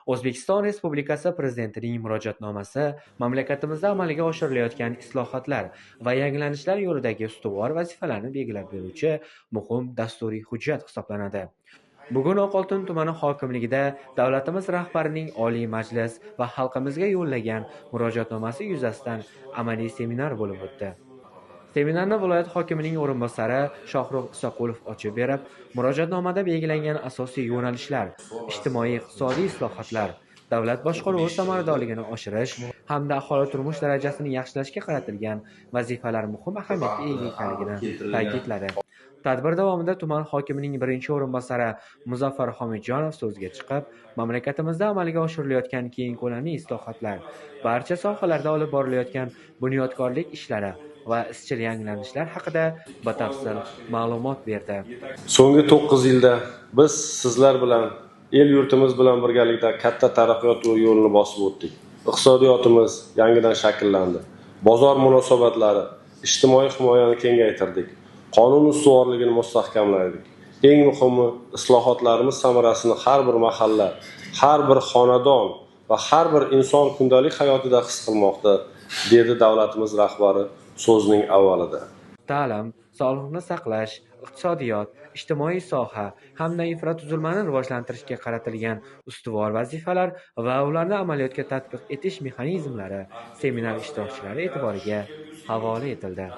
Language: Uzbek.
O'zbekiston Respublikasi Prezidentining murojaatnomasi mamlakatimizda amalga oshirilayotgan islohotlar va yangilanishlar yo'lidagi ustuvor vazifalarni belgilab beruvchi muhim dasturiy hujjat hisoblanadi. Bugun Oqoltin tumani hokimligida davlatimiz rahbarining Oliy Majlis va xalqimizga yo'llagan murojaatnomasi yuzasidan amaliy seminar bo'lib o'tdi. Seminarni viloyat hokimining o'rinbosari Shohrux Isoqulov ochib berib, murojaatnomada belgilangan asosiy yo'nalishlar, ijtimoiy-iqtisodiy islohotlar, davlat boshqaruvi samaradorligini oshirish hamda aholi turmush darajasini yaxshilashga qaratilgan vazifalar muhim ahamiyatga ega ekanligini ta'kidladi. Tadbir davomida tuman hokimining birinchi o'rinbosari Muzaffar Homidjonov so'zga chiqib, mamlakatimizda amalga oshirilayotgan keng ko'lamli islohotlar, barcha sohalarda olib borilayotgan bunyodkorlik ishlari va izchil yangilanishlar haqida batafsil ma'lumot berdi. So'nggi 9 yilda biz sizlar bilan el-yurtimiz bilan birgalikda katta taraqqiyot yo'lini bosib o'tdik. Iqtisodiyotimiz yangidan shakllandi. Bozor munosabatlari, ijtimoiy himoyani kengaytirdik. Qonun ustuvorligini mustahkamladik. Eng muhimi, islohotlarimiz samarasini har bir mahalla, har bir xonadon va har bir inson kundalik hayotida his qilmoqda, dedi davlatimiz rahbari so'zning avvalida. Ta'lim, sog'liqni saqlash, iqtisodiyot, ijtimoiy soha hamda infratuzilmani rivojlantirishga qaratilgan ustuvor vazifalar va ularni amaliyotga tatbiq etish mexanizmlari seminar ishtirokchilari e'tiboriga havola etildi.